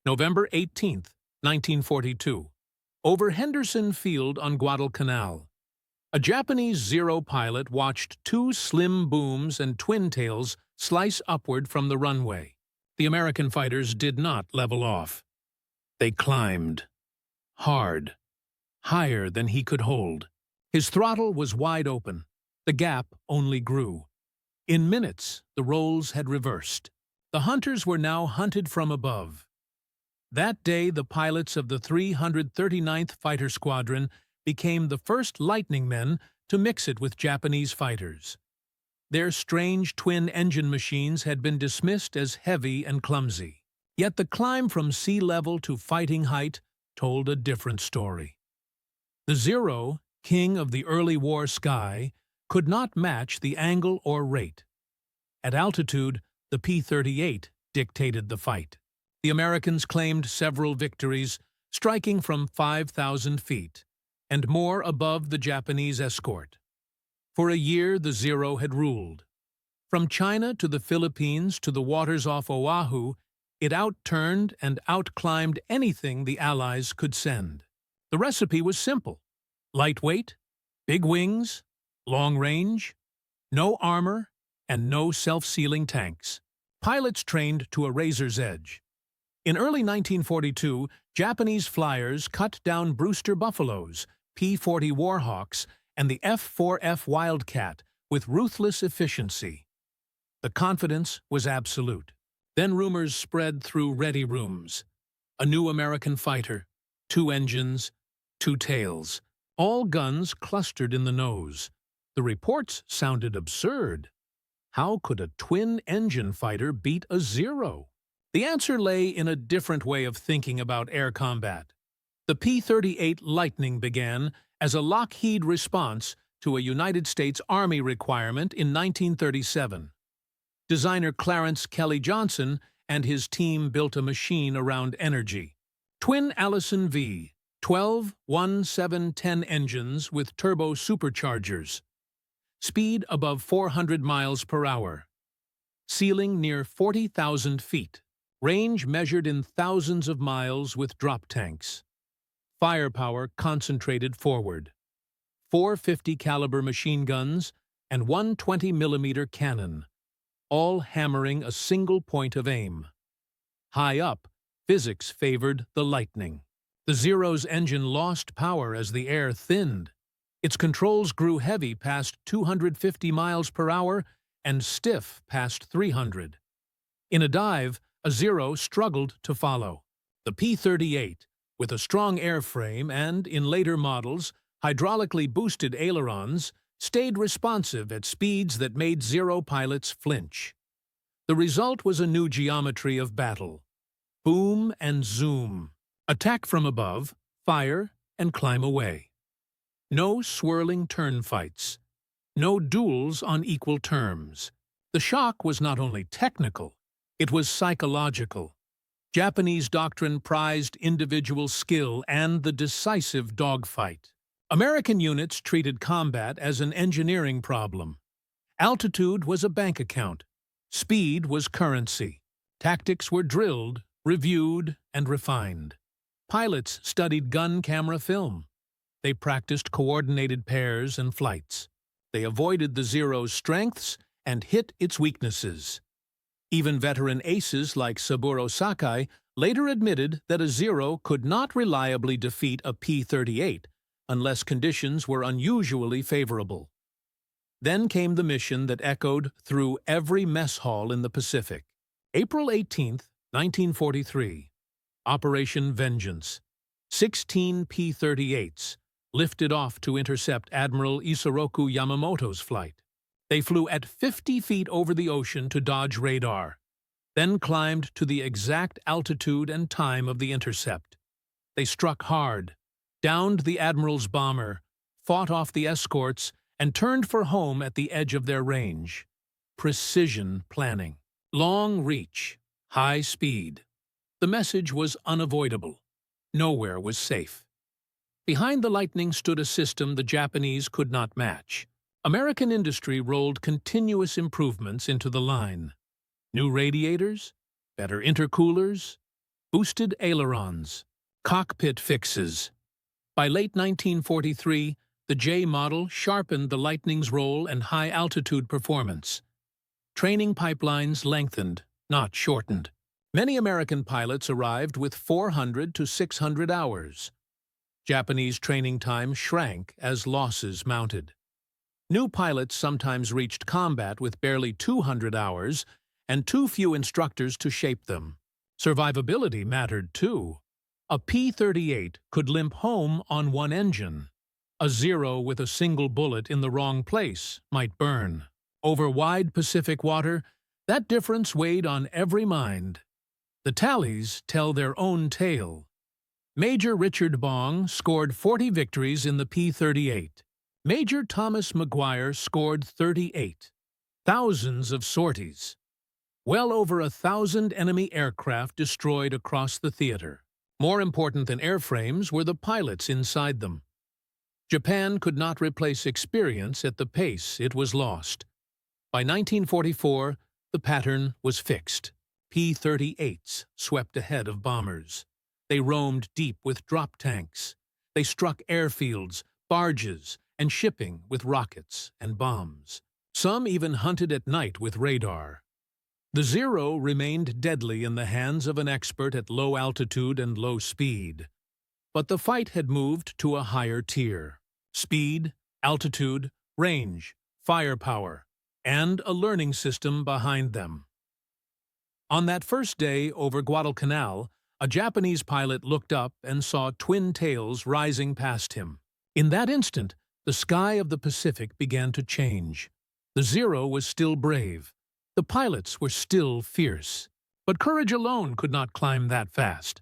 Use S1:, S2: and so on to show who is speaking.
S1: November 18, 1942. Over Henderson Field on Guadalcanal, a Japanese Zero pilot watched two slim booms and twin tails slice upward from the runway. The American fighters did not level off. They climbed. Hard. Higher than he could hold. His throttle was wide open. The gap only grew. In minutes, the roles had reversed. The hunters were now hunted from above. That day, the pilots of the 339th Fighter Squadron became the first Lightning men to mix it with Japanese fighters. Their strange twin-engine machines had been dismissed as heavy and clumsy. Yet the climb from sea level to fighting height told a different story. The Zero, king of the early war sky, could not match the angle or rate. At altitude, the P-38 dictated the fight. The Americans claimed several victories, striking from 5,000 feet, and more above the Japanese escort. For a year, the Zero had ruled. From China to the Philippines to the waters off Oahu, it outturned and outclimbed anything the Allies could send. The recipe was simple: lightweight, big wings, long range, no armor, and no self-sealing tanks. Pilots trained to a razor's edge. In early 1942, Japanese flyers cut down Brewster Buffaloes, P-40 Warhawks, and the F-4F Wildcat with ruthless efficiency. The confidence was absolute. Then rumors spread through ready rooms. A new American fighter, 2 engines, 2 tails, all guns clustered in the nose. The reports sounded absurd. How could a twin-engine fighter beat a Zero? The answer lay in a different way of thinking about air combat. The P-38 Lightning began as a Lockheed response to a United States Army requirement in 1937. Designer Clarence Kelly Johnson and his team built a machine around energy. Twin Allison V, 12 1.710 engines with turbo superchargers. Speed above 400 miles per hour. Ceiling near 40,000 feet. Range measured in thousands of miles with drop tanks. Firepower concentrated forward. 450 caliber machine guns and 120-millimeter cannon, all hammering a single point of aim. High up, physics favored the Lightning. The Zero's engine lost power as the air thinned. Its controls grew heavy past 250 miles per hour and stiff past 300. In a dive, a Zero struggled to follow. The P-38, with a strong airframe and, in later models, hydraulically boosted ailerons, stayed responsive at speeds that made Zero pilots flinch. The result was a new geometry of battle. Boom and zoom. Attack from above, fire, and climb away. No swirling turn fights. No duels on equal terms. The shock was not only technical, it was psychological. Japanese doctrine prized individual skill and the decisive dogfight. American units treated combat as an engineering problem. Altitude was a bank account. Speed was currency. Tactics were drilled, reviewed, and refined. Pilots studied gun camera film. They practiced coordinated pairs and flights. They avoided the Zero's strengths and hit its weaknesses. Even veteran aces like Saburo Sakai later admitted that a Zero could not reliably defeat a P-38 unless conditions were unusually favorable. Then came the mission that echoed through every mess hall in the Pacific. April 18, 1943. Operation Vengeance. 16 P-38s lifted off to intercept Admiral Isoroku Yamamoto's flight. They flew at 50 feet over the ocean to dodge radar, then climbed to the exact altitude and time of the intercept. They struck hard, downed the Admiral's bomber, fought off the escorts, and turned for home at the edge of their range. Precision planning. Long reach. High speed. The message was unavoidable. Nowhere was safe. Behind the Lightning stood a system the Japanese could not match. American industry rolled continuous improvements into the line. New radiators, better intercoolers, boosted ailerons, cockpit fixes. By late 1943, the J model sharpened the Lightning's role and high-altitude performance. Training pipelines lengthened, not shortened. Many American pilots arrived with 400 to 600 hours. Japanese training time shrank as losses mounted. New pilots sometimes reached combat with barely 200 hours and too few instructors to shape them. Survivability mattered too. A P-38 could limp home on one engine. A Zero with a single bullet in the wrong place might burn. Over wide Pacific water, that difference weighed on every mind. The tallies tell their own tale. Major Richard Bong scored 40 victories in the P-38. Major Thomas Maguire scored 38. Thousands of sorties. Well over 1,000 enemy aircraft destroyed across the theater. More important than airframes were the pilots inside them. Japan could not replace experience at the pace it was lost. By 1944, the pattern was fixed. P-38s swept ahead of bombers. They roamed deep with drop tanks. They struck airfields, barges, and shipping with rockets and bombs. Some even hunted at night with radar. The Zero remained deadly in the hands of an expert at low altitude and low speed. But the fight had moved to a higher tier. Speed, altitude, range, firepower, and a learning system behind them. On that first day over Guadalcanal, a Japanese pilot looked up and saw twin tails rising past him. In that instant, the sky of the Pacific began to change. The Zero was still brave. The pilots were still fierce. But courage alone could not climb that fast.